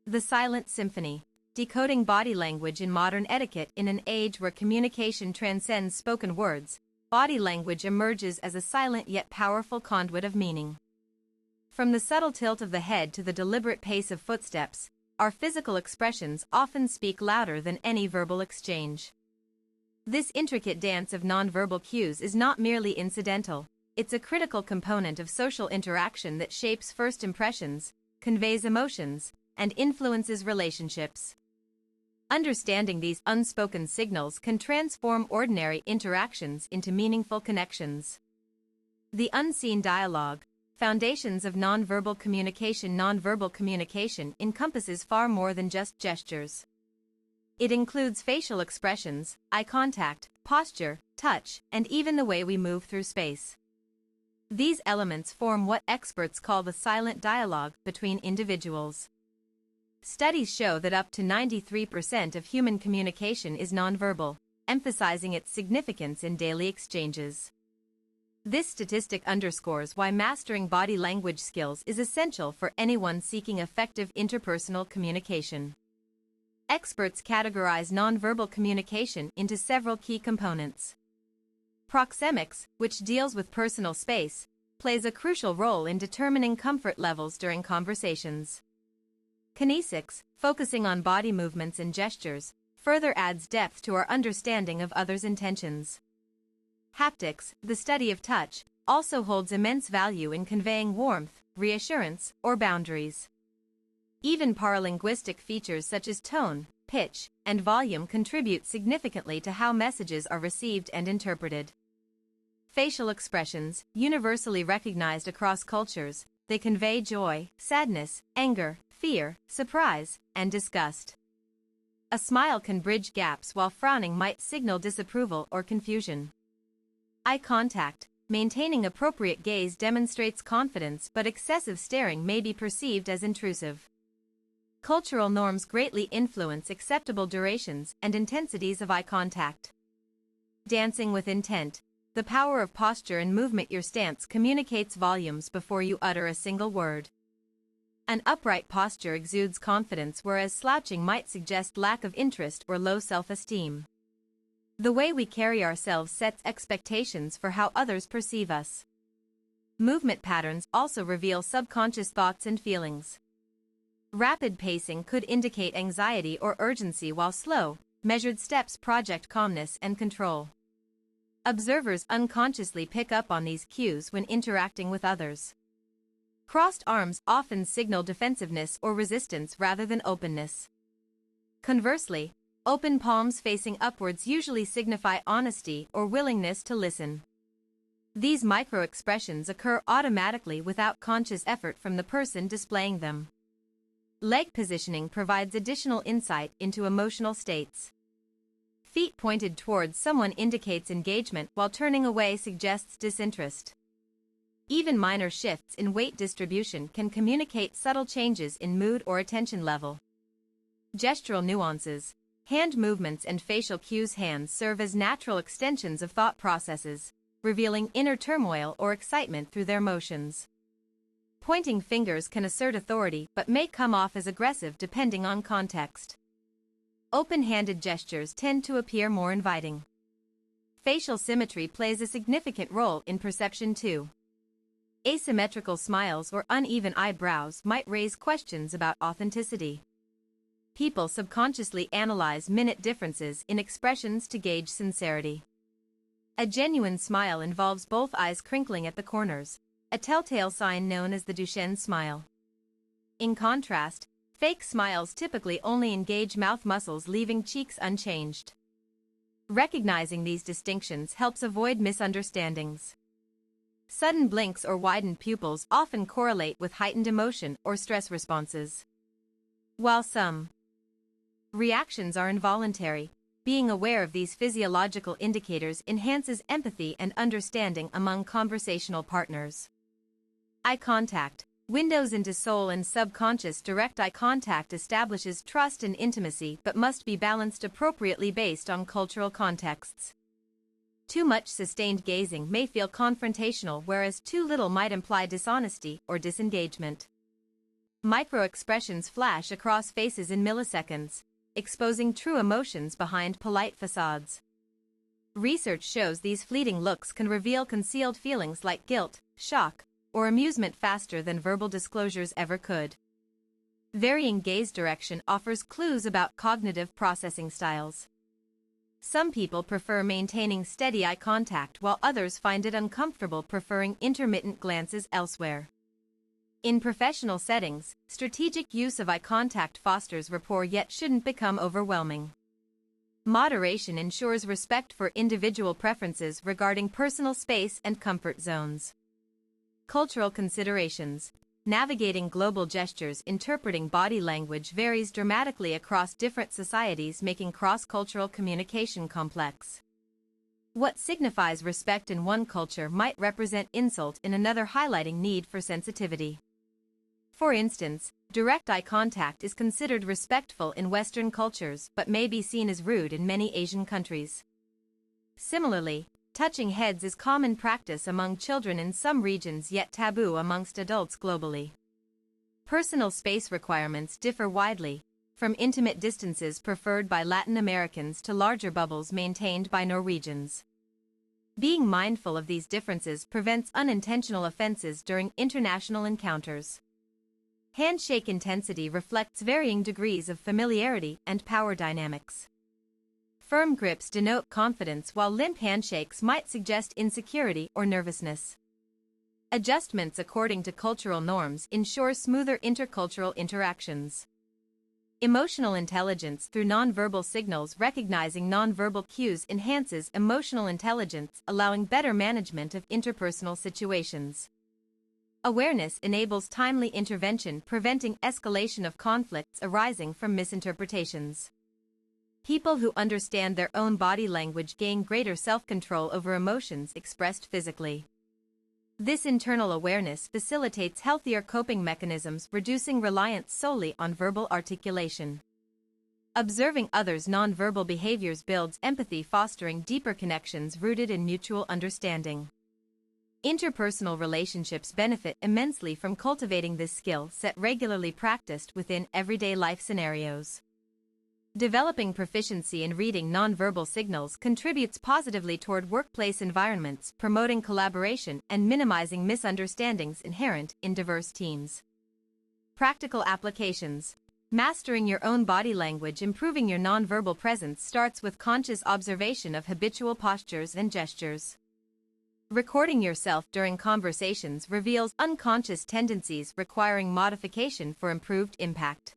The Silent Symphony, Decoding Body Language in Modern Etiquette. In an age where communication transcends spoken words, body language emerges as a silent yet powerful conduit of meaning. From the subtle tilt of the head to the deliberate pace of footsteps, our physical expressions often speak louder than any verbal exchange. This intricate dance of nonverbal cues is not merely incidental, it's a critical component of social interaction that shapes first impressions, conveys emotions, and influences relationships. Understanding these unspoken signals can transform ordinary interactions into meaningful connections. The unseen dialogue, foundations of nonverbal communication. Nonverbal communication encompasses far more than just gestures. It includes facial expressions, eye contact, posture, touch, and even the way we move through space. These elements form what experts call the silent dialogue between individuals. Studies show that up to 93% of human communication is nonverbal, emphasizing its significance in daily exchanges. This statistic underscores why mastering body language skills is essential for anyone seeking effective interpersonal communication. Experts categorize nonverbal communication into several key components. Proxemics, which deals with personal space, plays a crucial role in determining comfort levels during conversations. Kinesics, focusing on body movements and gestures, further adds depth to our understanding of others' intentions. Haptics, the study of touch, also holds immense value in conveying warmth, reassurance, or boundaries. Even paralinguistic features such as tone, pitch, and volume contribute significantly to how messages are received and interpreted. Facial expressions, universally recognized across cultures, they convey joy, sadness, anger, fear, surprise, and disgust. A smile can bridge gaps while frowning might signal disapproval or confusion. Eye contact, maintaining appropriate gaze demonstrates confidence, but excessive staring may be perceived as intrusive. Cultural norms greatly influence acceptable durations and intensities of eye contact. Dancing with intent, the power of posture and movement. Your stance communicates volumes before you utter a single word. An upright posture exudes confidence, whereas slouching might suggest lack of interest or low self-esteem. The way we carry ourselves sets expectations for how others perceive us. Movement patterns also reveal subconscious thoughts and feelings. Rapid pacing could indicate anxiety or urgency, while slow, measured steps project calmness and control. Observers unconsciously pick up on these cues when interacting with others. Crossed arms often signal defensiveness or resistance rather than openness. Conversely, open palms facing upwards usually signify honesty or willingness to listen. These micro-expressions occur automatically without conscious effort from the person displaying them. Leg positioning provides additional insight into emotional states. Feet pointed towards someone indicates engagement, while turning away suggests disinterest. Even minor shifts in weight distribution can communicate subtle changes in mood or attention level. Gestural nuances, hand movements and facial cues. Hands serve as natural extensions of thought processes, revealing inner turmoil or excitement through their motions. Pointing fingers can assert authority but may come off as aggressive depending on context. Open-handed gestures tend to appear more inviting. Facial symmetry plays a significant role in perception too. Asymmetrical smiles or uneven eyebrows might raise questions about authenticity. People subconsciously analyze minute differences in expressions to gauge sincerity. A genuine smile involves both eyes crinkling at the corners, a telltale sign known as the Duchenne smile. In contrast, fake smiles typically only engage mouth muscles, leaving cheeks unchanged. Recognizing these distinctions helps avoid misunderstandings. Sudden blinks or widened pupils often correlate with heightened emotion or stress responses. While some reactions are involuntary, being aware of these physiological indicators enhances empathy and understanding among conversational partners. Eye contact, windows into soul and subconscious. Direct eye contact establishes trust and intimacy but must be balanced appropriately based on cultural contexts. Too much sustained gazing may feel confrontational, whereas too little might imply dishonesty or disengagement. Micro-expressions flash across faces in milliseconds, exposing true emotions behind polite facades. Research shows these fleeting looks can reveal concealed feelings like guilt, shock, or amusement faster than verbal disclosures ever could. Varying gaze direction offers clues about cognitive processing styles. Some people prefer maintaining steady eye contact while others find it uncomfortable preferring intermittent glances elsewhere. In professional settings, strategic use of eye contact fosters rapport yet shouldn't become overwhelming. Moderation ensures respect for individual preferences regarding personal space and comfort zones. Cultural considerations. Navigating global gestures. Interpreting body language varies dramatically across different societies, making cross-cultural communication complex. What signifies respect in one culture might represent insult in another, highlighting need for sensitivity. For instance, direct eye contact is considered respectful in Western cultures but may be seen as rude in many Asian countries. Similarly, touching heads is common practice among children in some regions yet taboo amongst adults globally. Personal space requirements differ widely, from intimate distances preferred by Latin Americans to larger bubbles maintained by Norwegians. Being mindful of these differences prevents unintentional offenses during international encounters. Handshake intensity reflects varying degrees of familiarity and power dynamics. Firm grips denote confidence while limp handshakes might suggest insecurity or nervousness. Adjustments according to cultural norms ensure smoother intercultural interactions. Emotional intelligence through nonverbal signals. Recognizing nonverbal cues enhances emotional intelligence, allowing better management of interpersonal situations. Awareness enables timely intervention, preventing escalation of conflicts arising from misinterpretations. People who understand their own body language gain greater self-control over emotions expressed physically. This internal awareness facilitates healthier coping mechanisms, reducing reliance solely on verbal articulation. Observing others' nonverbal behaviors builds empathy, fostering deeper connections rooted in mutual understanding. Interpersonal relationships benefit immensely from cultivating this skill set, regularly practiced within everyday life scenarios. Developing proficiency in reading nonverbal signals contributes positively toward workplace environments, promoting collaboration and minimizing misunderstandings inherent in diverse teams. Practical applications. Mastering your own body language. Improving your nonverbal presence starts with conscious observation of habitual postures and gestures. Recording yourself during conversations reveals unconscious tendencies, requiring modification for improved impact.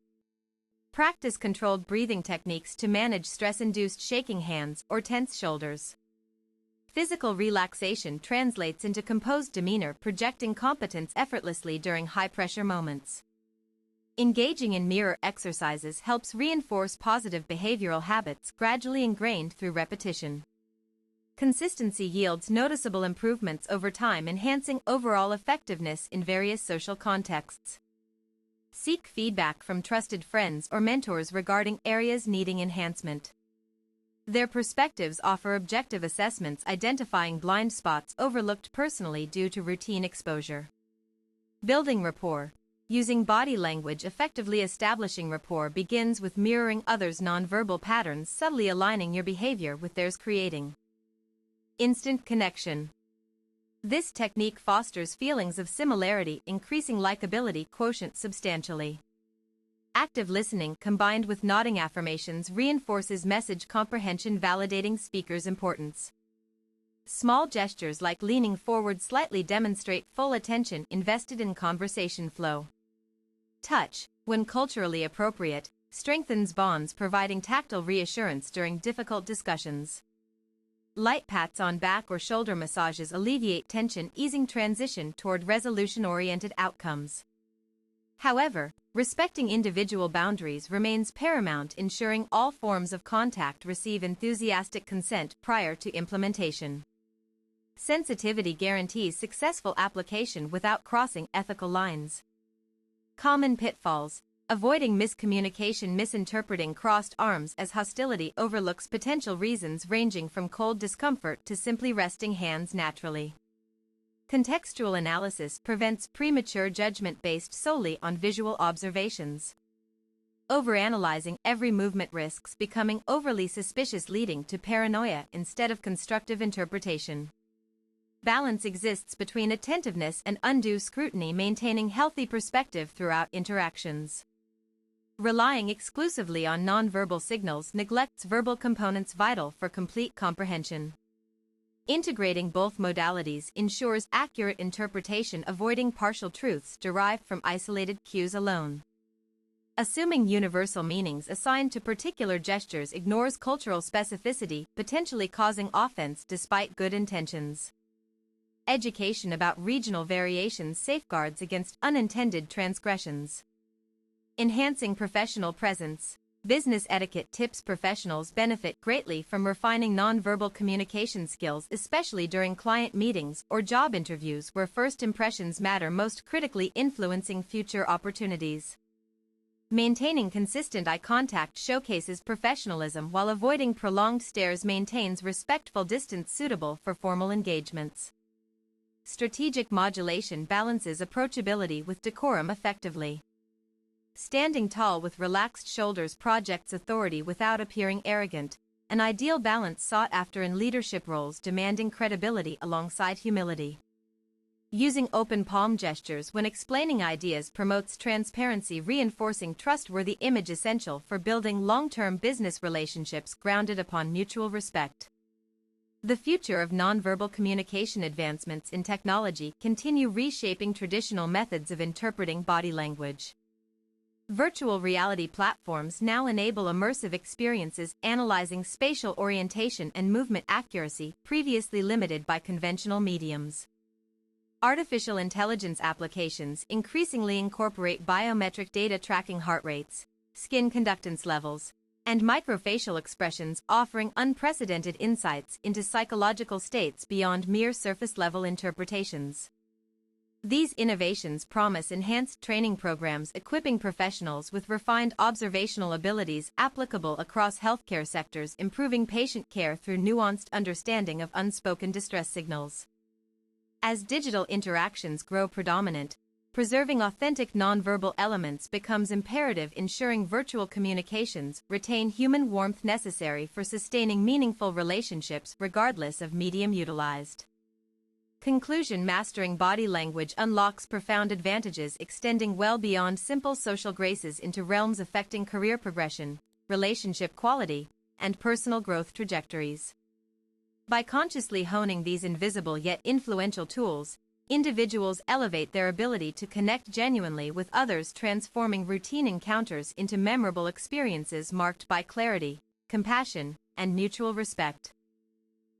Practice controlled breathing techniques to manage stress-induced shaking hands or tense shoulders. Physical relaxation translates into composed demeanor, projecting competence effortlessly during high-pressure moments. Engaging in mirror exercises helps reinforce positive behavioral habits gradually ingrained through repetition. Consistency yields noticeable improvements over time, enhancing overall effectiveness in various social contexts. Seek feedback from trusted friends or mentors regarding areas needing enhancement. Their perspectives offer objective assessments, identifying blind spots overlooked personally due to routine exposure. Building rapport. Using body language effectively. Establishing rapport begins with mirroring others' nonverbal patterns, subtly aligning your behavior with theirs, creating instant connection. This technique fosters feelings of similarity, increasing likability quotient substantially. Active listening combined with nodding affirmations reinforces message comprehension, validating speaker's importance. Small gestures like leaning forward slightly demonstrate full attention invested in conversation flow. Touch, when culturally appropriate, strengthens bonds, providing tactile reassurance during difficult discussions. Light pats on back or shoulder massages alleviate tension, easing transition toward resolution-oriented outcomes. However, respecting individual boundaries remains paramount, ensuring all forms of contact receive enthusiastic consent prior to implementation. Sensitivity guarantees successful application without crossing ethical lines. Common pitfalls. Avoiding miscommunication. Misinterpreting crossed arms as hostility overlooks potential reasons ranging from cold discomfort to simply resting hands naturally. Contextual analysis prevents premature judgment based solely on visual observations. Overanalyzing every movement risks becoming overly suspicious, leading to paranoia instead of constructive interpretation. Balance exists between attentiveness and undue scrutiny, maintaining healthy perspective throughout interactions. Relying exclusively on nonverbal signals neglects verbal components vital for complete comprehension. Integrating both modalities ensures accurate interpretation, avoiding partial truths derived from isolated cues alone. Assuming universal meanings assigned to particular gestures ignores cultural specificity, potentially causing offense despite good intentions. Education about regional variations safeguards against unintended transgressions. Enhancing professional presence. Business etiquette tips. Professionals benefit greatly from refining nonverbal communication skills, especially during client meetings or job interviews where first impressions matter most, critically influencing future opportunities. Maintaining consistent eye contact showcases professionalism while avoiding prolonged stares maintains respectful distance suitable for formal engagements. Strategic modulation balances approachability with decorum effectively. Standing tall with relaxed shoulders projects authority without appearing arrogant, an ideal balance sought after in leadership roles demanding credibility alongside humility. Using open palm gestures when explaining ideas promotes transparency, reinforcing trustworthy image, essential for building long-term business relationships grounded upon mutual respect. The future of nonverbal communication. Advancements in technology continue reshaping traditional methods of interpreting body language. Virtual reality platforms now enable immersive experiences analyzing spatial orientation and movement accuracy, previously limited by conventional mediums. Artificial intelligence applications increasingly incorporate biometric data tracking heart rates, skin conductance levels, and microfacial expressions, offering unprecedented insights into psychological states beyond mere surface-level interpretations. These innovations promise enhanced training programs equipping professionals with refined observational abilities applicable across healthcare sectors, improving patient care through nuanced understanding of unspoken distress signals. As digital interactions grow predominant, preserving authentic nonverbal elements becomes imperative, ensuring virtual communications retain human warmth necessary for sustaining meaningful relationships regardless of medium utilized. Conclusion. Mastering body language unlocks profound advantages, extending well beyond simple social graces into realms affecting career progression, relationship quality, and personal growth trajectories. By consciously honing these invisible yet influential tools, individuals elevate their ability to connect genuinely with others, transforming routine encounters into memorable experiences marked by clarity, compassion, and mutual respect.